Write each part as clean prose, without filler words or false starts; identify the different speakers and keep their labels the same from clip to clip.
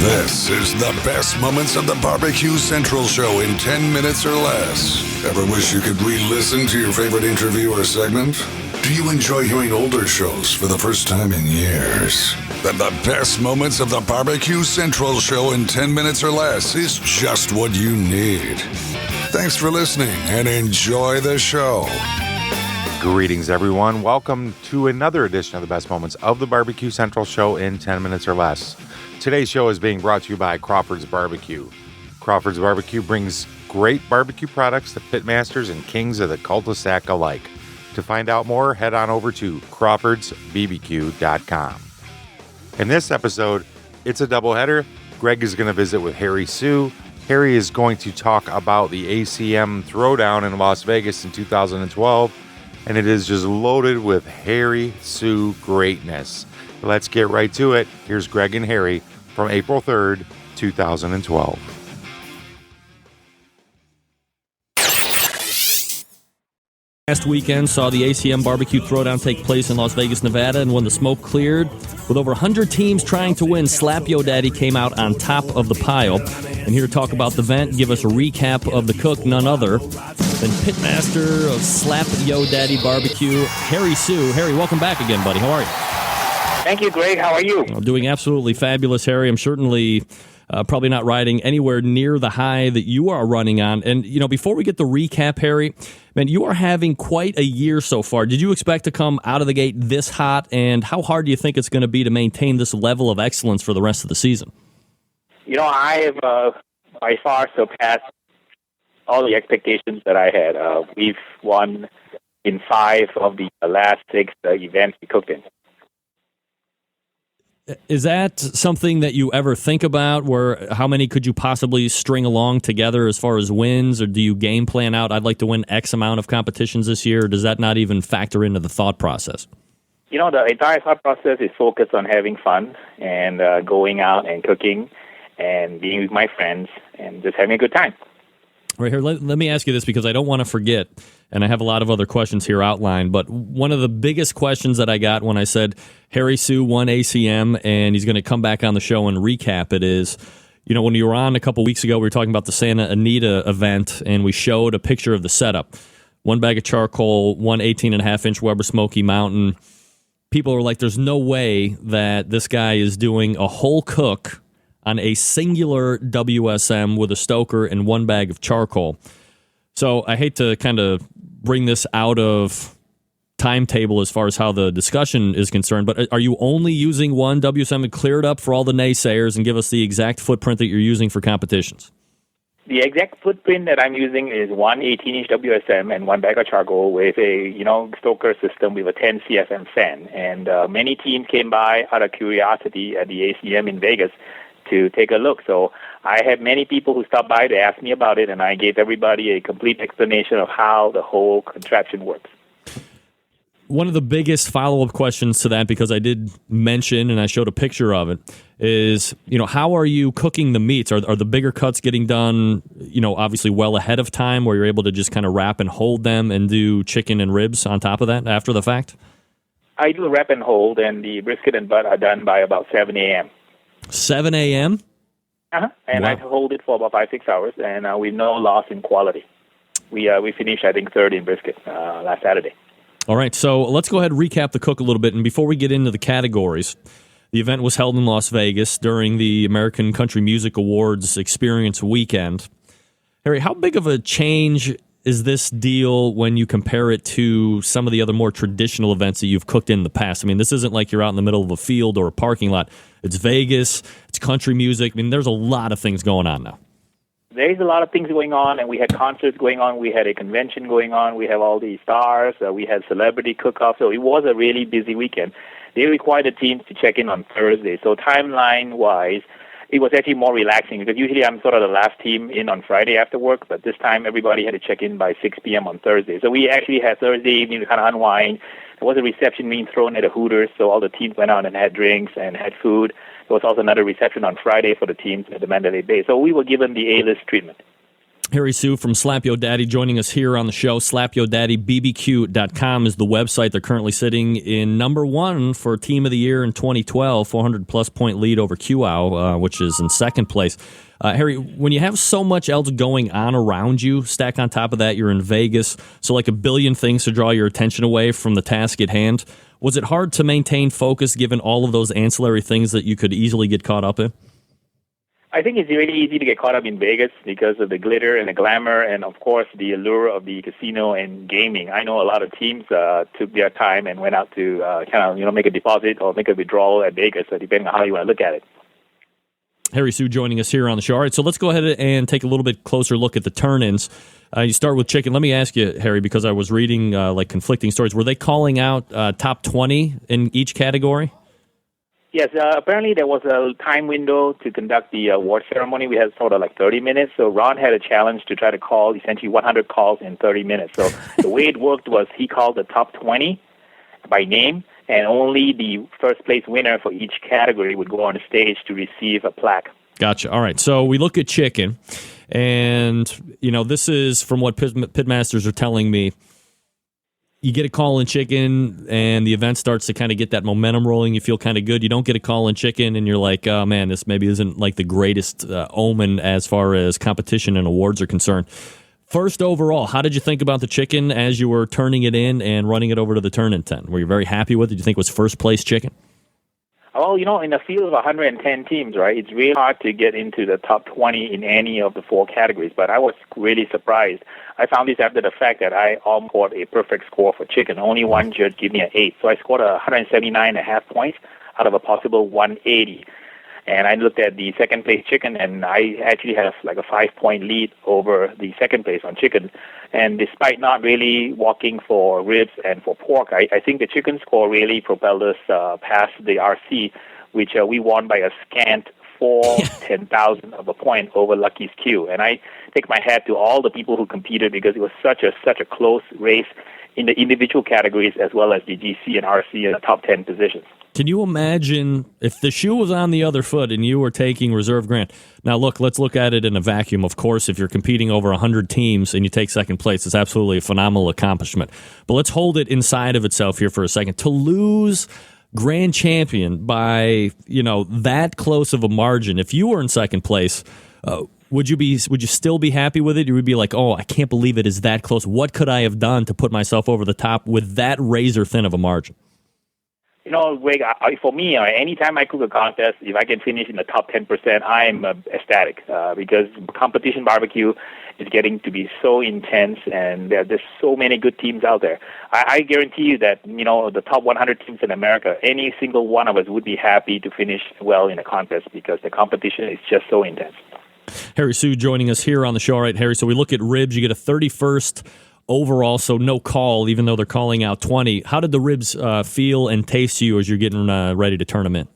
Speaker 1: This is the best moments of the Barbecue Central show in 10 minutes or less. Ever wish you could re-listen to your favorite interview or segment? Do you enjoy hearing older shows for the first time in years? Then the best moments of the Barbecue Central show in 10 minutes or less is just what you need. Thanks for listening and enjoy the show.
Speaker 2: Greetings, everyone. Welcome to another edition of the best moments of the Barbecue Central show in 10 minutes or less. Today's show is being brought to you by Crawford's Barbecue. Crawford's Barbecue brings great barbecue products to pitmasters and kings of the cul-de-sac alike. To find out more, head on over to crawfordsbbq.com. In this episode, it's a doubleheader. Greg is going to visit with Harry Sue. Harry is going to talk about the ACM Throwdown in Las Vegas in 2012, and it is just loaded with Harry Sue greatness. Let's get right to it. Here's Greg and Harry from April 3rd, 2012.
Speaker 3: Last weekend saw the ACM Barbecue Throwdown take place in Las Vegas, Nevada, and when the smoke cleared, with over 100 teams trying to win, Slap Yo Daddy came out on top of the pile. And here to talk about the event, give us a recap of the cook, none other than pitmaster of Slap Yo Daddy Barbecue, Harry Sue. Harry, welcome back again, buddy. How are you?
Speaker 4: Thank you, Greg. How are you?
Speaker 3: Doing absolutely fabulous, Harry. I'm certainly probably not riding anywhere near the high that you are running on. And, you know, before we get the recap, Harry, man, you are having quite a year so far. Did you expect to come out of the gate this hot? And how hard do you think it's going to be to maintain this level of excellence for the rest of the season?
Speaker 4: You know, I have by far surpassed all the expectations that I had. We've won in 5 of the last 6 events we cooked in.
Speaker 3: Is that something that you ever think about, where how many could you possibly string along together as far as wins, or do you game plan out, I'd like to win X amount of competitions this year, or does that not even factor into the thought process?
Speaker 4: You know, the entire thought process is focused on having fun and going out and cooking and being with my friends and just having a good time.
Speaker 3: Right here, let me ask you this because I don't want to forget, and I have a lot of other questions here outlined, but one of the biggest questions that I got when I said Harry Sue won ACM and he's going to come back on the show and recap it is, you know, when you were on a couple weeks ago, we were talking about the Santa Anita event, and we showed a picture of the setup. 1 bag of charcoal, 1 18.5-inch Weber Smoky Mountain. People were like, there's no way that this guy is doing a whole cook on a singular WSM with a stoker and 1 bag of charcoal. So I hate to kind of bring this out of timetable as far as how the discussion is concerned, but are you only using 1 WSM and clear it up for all the naysayers and give us the exact footprint that you're using for competitions?
Speaker 4: The exact footprint that I'm using is 1 18-inch WSM and 1 bag of charcoal with a, stoker system with a 10 CFM fan. And many teams came by out of curiosity at the ACM in Vegas to take a look. So I had many people who stopped by to ask me about it, and I gave everybody a complete explanation of how the whole contraption works.
Speaker 3: One of the biggest follow-up questions to that, because I did mention and I showed a picture of it, is, how are you cooking the meats? Are the bigger cuts getting done, obviously well ahead of time, where you're able to just kind of wrap and hold them and do chicken and ribs on top of that after the fact?
Speaker 4: I do wrap and hold, and the brisket and butt are done by about 7 a.m.
Speaker 3: 7 a.m.?
Speaker 4: And wow. I hold it for about 5-6 hours, and with no loss in quality. We finished, I think, 3rd in brisket last Saturday.
Speaker 3: All right, so let's go ahead and recap the cook a little bit. And before we get into the categories, the event was held in Las Vegas during the American Country Music Awards Experience Weekend. Harry, how big of a change is this deal when you compare it to some of the other more traditional events that you've cooked in the past? I mean, this isn't like you're out in the middle of a field or a parking lot. It's Vegas, it's country music. I mean, there's a lot of things going on now.
Speaker 4: There is a lot of things going on, and we had concerts going on. We had a convention going on. We have all the stars. We had celebrity cook-off. So it was a really busy weekend. They required the teams to check in on Thursday. So timeline-wise, it was actually more relaxing because usually I'm sort of the last team in on Friday after work, but this time everybody had to check in by 6 p.m. on Thursday. So we actually had Thursday evening to kind of unwind. There was a reception being thrown at a Hooters, so all the teams went out and had drinks and had food. There was also another reception on Friday for the teams at the Mandalay Bay. So we were given the A-list treatment.
Speaker 3: Harry Sue from Slap Yo Daddy joining us here on the show. SlapYoDaddyBBQ.com is the website. They're currently sitting in number one for Team of the Year in 2012, 400-plus point lead over QAO, which is in second place. Harry, when you have so much else going on around you, stack on top of that, you're in Vegas, so like a billion things to draw your attention away from the task at hand. Was it hard to maintain focus given all of those ancillary things that you could easily get caught up in?
Speaker 4: I think it's really easy to get caught up in Vegas because of the glitter and the glamour and, of course, the allure of the casino and gaming. I know a lot of teams took their time and went out to make a deposit or make a withdrawal at Vegas, depending on how you want to look at it.
Speaker 3: Harry Sue joining us here on the show. All right, so let's go ahead and take a little bit closer look at the turn-ins. You start with chicken. Let me ask you, Harry, because I was reading conflicting stories. Were they calling out top 20 in each category?
Speaker 4: Yes, apparently there was a time window to conduct the award ceremony. We had sort of like 30 minutes, so Ron had a challenge to try to call essentially 100 calls in 30 minutes. So the way it worked was he called the top 20 by name, and only the first place winner for each category would go on the stage to receive a plaque.
Speaker 3: Gotcha. All right, so we look at chicken, and this is from what pitmasters are telling me. You get a call in chicken, and the event starts to kind of get that momentum rolling. You feel kind of good. You don't get a call in chicken, and you're like, oh, man, this maybe isn't like the greatest omen as far as competition and awards are concerned. First overall, how did you think about the chicken as you were turning it in and running it over to the turn-in tent? Were you very happy with it? Did you think it was first-place chicken?
Speaker 4: Well, in a field of 110 teams, right, it's really hard to get into the top 20 in any of the four categories, but I was really surprised. I found this after the fact that I almost scored a perfect score for chicken. Only one judge gave me an 8, so I scored 179.5 points out of a possible 180. And I looked at the second place chicken, and I actually have like a 5-point lead over the second place on chicken. And despite not really walking for ribs and for pork, I think the chicken score really propelled us past the RC, which we won by a scant 4/10,000 of a point over Lucky's Q. And I take my hat to all the people who competed because it was such a close race in the individual categories as well as the GC and RC in the top 10 positions.
Speaker 3: Can you imagine if the shoe was on the other foot and you were taking Reserve Grant? Now, let's look at it in a vacuum. Of course, if you're competing over 100 teams and you take second place, it's absolutely a phenomenal accomplishment. But let's hold it inside of itself here for a second. To lose grand champion by, that close of a margin, if you were in second place, would you still be happy with it? You would be like, oh, I can't believe it is that close. What could I have done to put myself over the top with that razor thin of a margin?
Speaker 4: Greg, for me, anytime I cook a contest, if I can finish in the top 10%, I'm ecstatic because competition barbecue is getting to be so intense, and there's so many good teams out there. I guarantee you that, the top 100 teams in America, any single one of us would be happy to finish well in a contest because the competition is just so intense.
Speaker 3: Harry Sue joining us here on the show. All right, Harry, so we look at ribs. You get a 31st overall, so no call, even though they're calling out 20. How did the ribs feel and taste to you as you're getting ready to turn them in?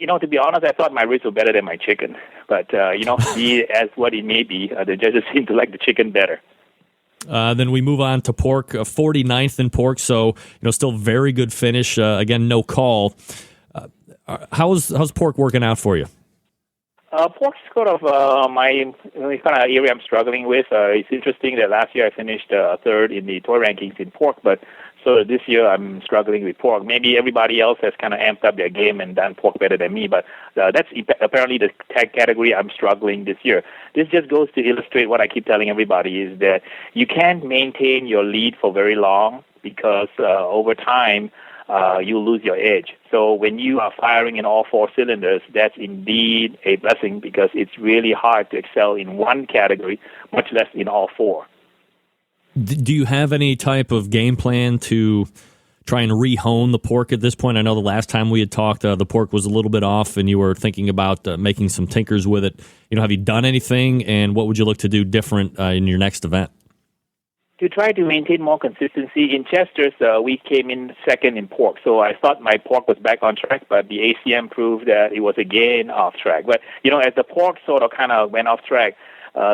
Speaker 4: To be honest, I thought my ribs were better than my chicken. But, be as what it may be, the judges seem to like the chicken better.
Speaker 3: Then we move on to pork, 49th in pork, so still very good finish. Again, no call. How's pork working out for you?
Speaker 4: Pork's sort of my kind of area I'm struggling with. It's interesting that last year I finished third in the toy rankings in pork, but so this year I'm struggling with pork. Maybe everybody else has kind of amped up their game and done pork better than me, but that's apparently the tag category I'm struggling this year. This just goes to illustrate what I keep telling everybody is that you can't maintain your lead for very long because over time you lose your edge. So when you are firing in all four cylinders, that's indeed a blessing because it's really hard to excel in one category, much less in all four.
Speaker 3: Do you have any type of game plan to try and re-hone the pork at this point? I know the last time we had talked, the pork was a little bit off and you were thinking about making some tinkers with it. Have you done anything, and what would you look to do different in your next event?
Speaker 4: To try to maintain more consistency, in Chester's, we came in second in pork. So I thought my pork was back on track, but the ACM proved that it was again off track. But, as the pork sort of kind of went off track,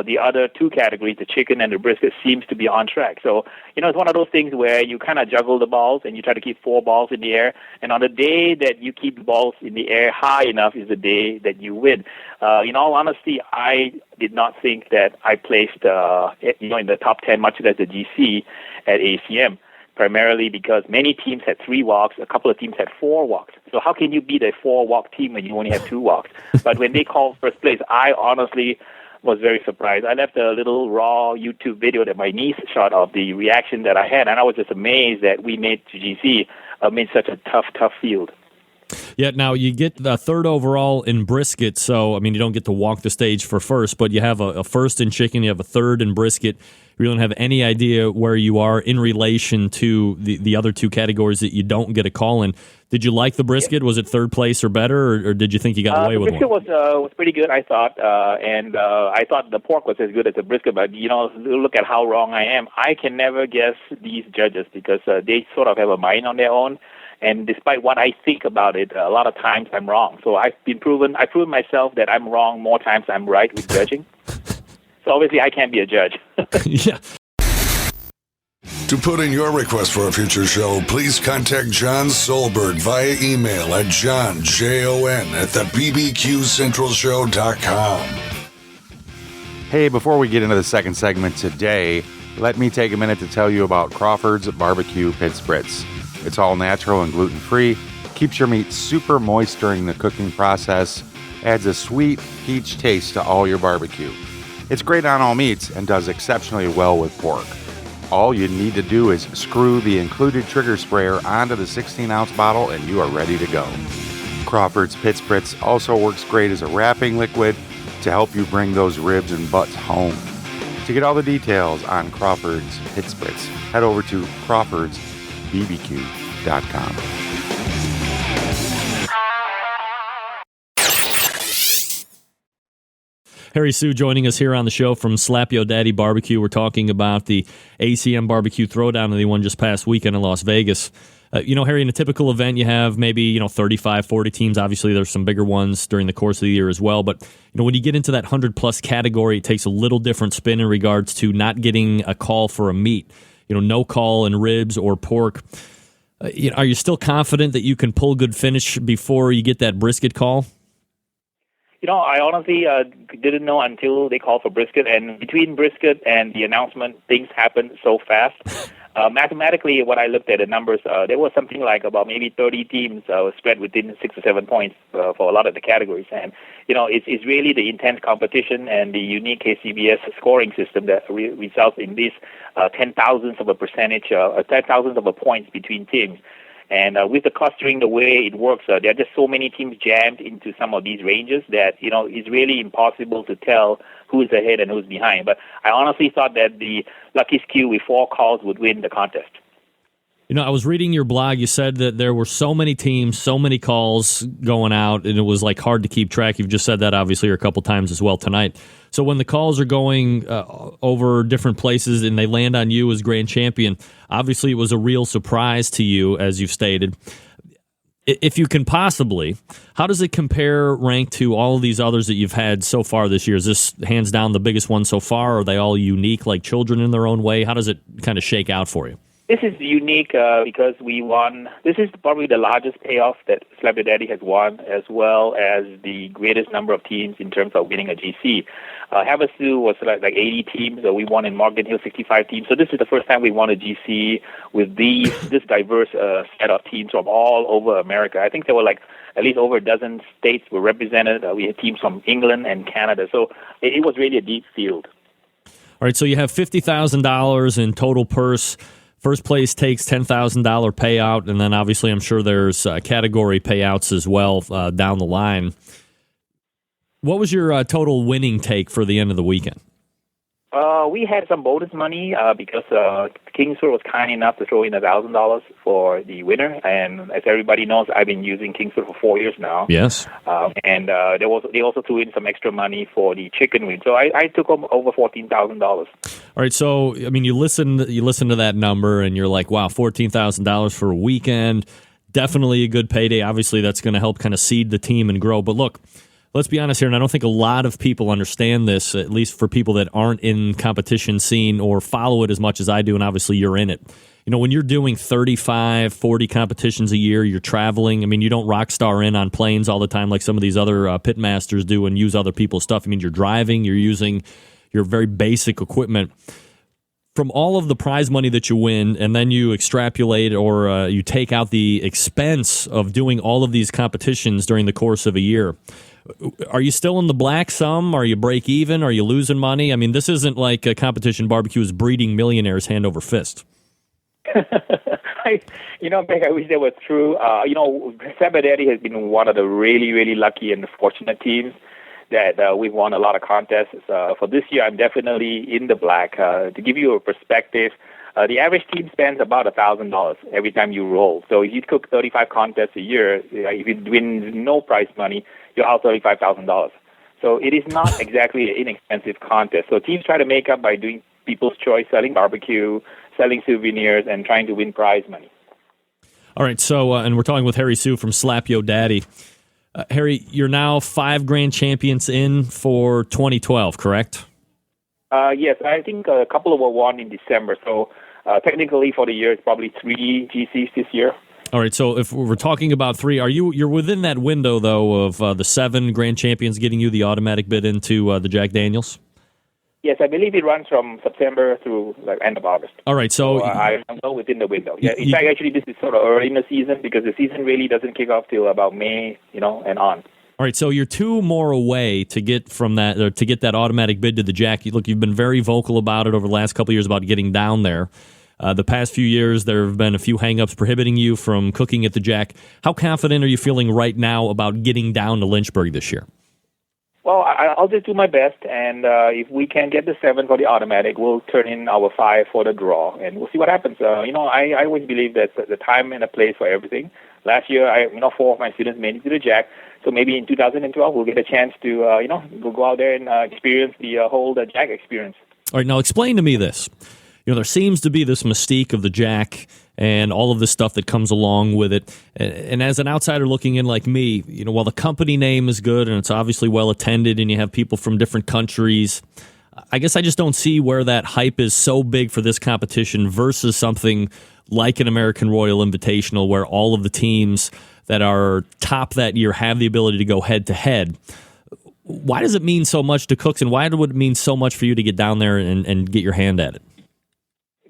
Speaker 4: the other two categories, the chicken and the brisket, seems to be on track. So, it's one of those things where you kind of juggle the balls and you try to keep 4 balls in the air. And on the day that you keep the balls in the air high enough is the day that you win. In all honesty, I did not think that I placed, in the top 10, much as the GC at ACM. Primarily because many teams had 3 walks, a couple of teams had 4 walks. So how can you beat a 4-walk team when you only have 2 walks? But when they called first place, I honestly was very surprised. I left a little raw YouTube video that my niece shot of the reaction that I had, and I was just amazed that we made to GC amid such a tough field.
Speaker 3: Yeah, now you get the 3rd overall in brisket, so, you don't get to walk the stage for first, but you have a first in chicken, you have a 3rd in brisket. You don't have any idea where you are in relation to the other 2 categories that you don't get a call in. Did you like the brisket? Was it 3rd place or better, or did you think you got away with one?
Speaker 4: The brisket was pretty good, I thought, and I thought the pork was as good as the brisket, but, look at how wrong I am. I can never guess these judges because they sort of have a mind on their own, and despite what I think about it, a lot of times I'm wrong. So I've proven myself that I'm wrong more times than I'm right with judging. So obviously I can't be a judge.
Speaker 3: Yeah.
Speaker 1: To put in your request for a future show, please contact John Solberg via email at johnjon@thebbqcentralshow.com.
Speaker 2: Hey, before we get into the second segment today, let me take a minute to tell you about Crawford's Barbecue Pit Spritz. It's all natural and gluten-free, keeps your meat super moist during the cooking process, adds a sweet peach taste to all your barbecue. It's great on all meats and does exceptionally well with pork. All you need to do is screw the included trigger sprayer onto the 16-ounce bottle and you are ready to go. Crawford's Pit Spritz also works great as a wrapping liquid to help you bring those ribs and butts home. To get all the details on Crawford's Pit Spritz, head over to crawfordsbbq.com.
Speaker 3: Harry Sue joining us here on the show from Slap Yo Daddy Barbecue. We're talking about the ACM Barbecue Throwdown that they won just past weekend in Las Vegas. Harry, in a typical event, you have maybe, 35, 40 teams. Obviously, there's some bigger ones during the course of the year as well. But, when you get into that 100-plus category, it takes a little different spin in regards to not getting a call for a meat. No call in ribs or pork. Are you still confident that you can pull good finish before you get that brisket call?
Speaker 4: I honestly didn't know until they called for brisket, and between brisket and the announcement, things happened so fast. Mathematically, when I looked at the numbers, there was something like about maybe 30 teams spread within 6 or 7 points for a lot of the categories. And, it's really the intense competition and the unique KCBS scoring system that results in these 10,000ths of a percentage, 10,000ths of a points between teams. And with the clustering, the way it works, there are just so many teams jammed into some of these ranges that, it's really impossible to tell who's ahead and who's behind. But I honestly thought that the Lucky Skew with 4 calls would win the contest.
Speaker 3: I was reading your blog. You said that there were so many teams, so many calls going out, and it was hard to keep track. You've just said that obviously a couple times as well tonight. So when the calls are going over different places and they land on you as grand champion, obviously it was a real surprise to you, as you've stated. If you can possibly, how does it compare rank to all of these others that you've had so far this year? Is this hands down the biggest one so far? Are they all unique, like children in their own way? How does it kind of shake out for you?
Speaker 4: This is unique because we won. This is probably the largest payoff that Slap Your Daddy has won, as well as the greatest number of teams in terms of winning a GC. Havasu was like 80 teams. We won in Morgan Hill 65 teams. So this is the first time we won a GC with this diverse set of teams from all over America. I think there were at least over a dozen states were represented. We had teams from England and Canada. So it was really a deep field.
Speaker 3: All right, so you have $50,000 in total purse. First place takes $10,000 payout, and then obviously I'm sure there's category payouts as well down the line. What was your total winning take for the end of the weekend?
Speaker 4: We had some bonus money because Kingsford was kind enough to throw in $1,000 for the winner, and as everybody knows, I've been using Kingsford for 4 years now.
Speaker 3: Yes.
Speaker 4: And they also threw in some extra money for the chicken win, so I took home over $14,000. All
Speaker 3: right, so you listen to that number, and you're like, wow, $14,000 for a weekend, definitely a good payday. Obviously, that's going to help kind of seed the team and grow. But look, let's be honest here, and I don't think a lot of people understand this, at least for people that aren't in competition scene or follow it as much as I do, and obviously you're in it. When you're doing 35, 40 competitions a year, you're traveling. I mean, you don't rock star in on planes all the time like some of these other pit masters do and use other people's stuff. I mean, you're driving, you're using your very basic equipment. From all of the prize money that you win, and then you extrapolate or you take out the expense of doing all of these competitions during the course of a year, are you still in the black some? Are you break even? Are you losing money? I mean, this isn't like a competition barbecue is breeding millionaires hand over fist.
Speaker 4: Greg, I wish that was true. Seba Daddy has been one of the really, really lucky and fortunate teams that we've won a lot of contests. For this year, I'm definitely in the black. To give you a perspective, the average team spends about $1,000 every time you roll. So if you cook 35 contests a year, if you win no prize money, you're out $35,000. So it is not exactly an inexpensive contest. So teams try to make up by doing People's Choice, selling barbecue, selling souvenirs, and trying to win prize money.
Speaker 3: All right, so, and we're talking with Harry Sue from Slap Yo Daddy. Harry, you're now 5 grand champions in for 2012, correct?
Speaker 4: Yes, I think a couple were won in December. So technically for the year, it's probably 3 GCs this year.
Speaker 3: All right, so if we're talking about 3, you're within that window, though, of the 7 grand champions getting you the automatic bid into the Jack Daniels?
Speaker 4: Yes, I believe it runs from September through end of August.
Speaker 3: All right, so
Speaker 4: I'm well within the window. Yeah, in fact, actually, this is sort of early in the season because the season really doesn't kick off till about May, and on. All
Speaker 3: right, so you're 2 more away to get from that, or to get that automatic bid to the Jack. Look, you've been very vocal about it over the last couple of years about getting down there. The past few years, there have been a few hang-ups prohibiting you from cooking at the Jack. How confident are you feeling right now about getting down to Lynchburg this year?
Speaker 4: Well, I'll just do my best, and if we can get the 7 for the automatic, we'll turn in our 5 for the draw, and we'll see what happens. I always believe that the time and a place for everything. Last year, 4 of my students made it to the Jack, so maybe in 2012 we'll get a chance to, we'll go out there and experience the whole Jack experience.
Speaker 3: All right, now explain to me this. There seems to be this mystique of the Jack and all of this stuff that comes along with it. And as an outsider looking in like me, while the company name is good and it's obviously well attended and you have people from different countries, I guess I just don't see where that hype is so big for this competition versus something like an American Royal Invitational where all of the teams that are top that year have the ability to go head to head. Why does it mean so much to cooks, and why would it mean so much for you to get down there and get your hand at it?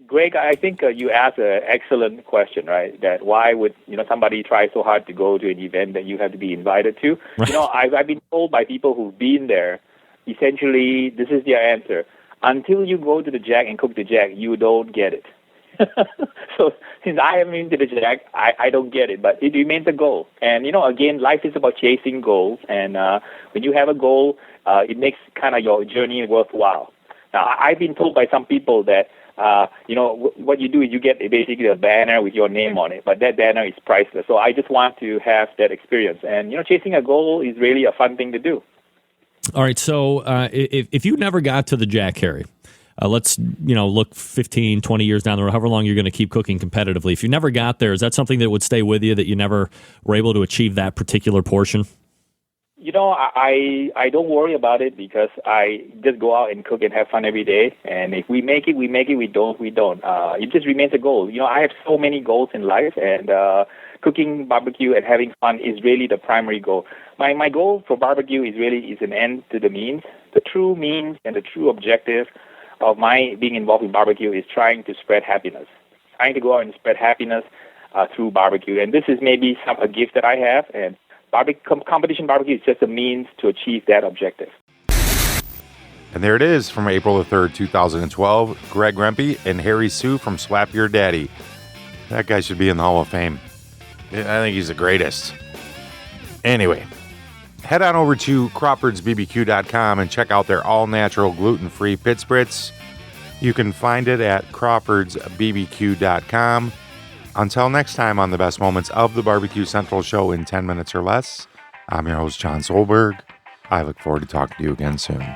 Speaker 4: Greg, I think you asked an excellent question, right? That why would somebody try so hard to go to an event that you have to be invited to? Right. I've been told by people who've been there, essentially, this is their answer: until you go to the Jack and cook the Jack, you don't get it. So since I haven't been to the Jack, I don't get it, but it remains a goal. And again, life is about chasing goals, and when you have a goal, it makes kind of your journey worthwhile. Now, I've been told by some people that. What you do is you get basically a banner with your name on it, but that banner is priceless. So I just want to have that experience. And, chasing a goal is really a fun thing to do.
Speaker 3: All right. So if you never got to the Jack, Harry, let's, look 15, 20 years down the road, however long you're going to keep cooking competitively. If you never got there, is that something that would stay with you, that you never were able to achieve that particular portion?
Speaker 4: I don't worry about it because I just go out and cook and have fun every day. And if we make it, we make it. We don't, we don't. It just remains a goal. I have so many goals in life, and cooking barbecue and having fun is really the primary goal. My goal for barbecue is an end to the means. The true means and the true objective of my being involved in barbecue is trying to spread happiness, trying to go out and spread happiness through barbecue. And this is maybe a gift that I have, and competition barbecue is just a means to achieve that objective.
Speaker 2: And there it is from April the 3rd, 2012. Greg Rempe and Harry Sue from Slap Your Daddy. That guy should be in the Hall of Fame. I think he's the greatest. Anyway, head on over to CrawfordsBBQ.com and check out their all-natural gluten-free pit spritz. You can find it at CrawfordsBBQ.com. Until next time on the best moments of the Barbecue Central show in 10 minutes or less, I'm your host, John Solberg. I look forward to talking to you again soon.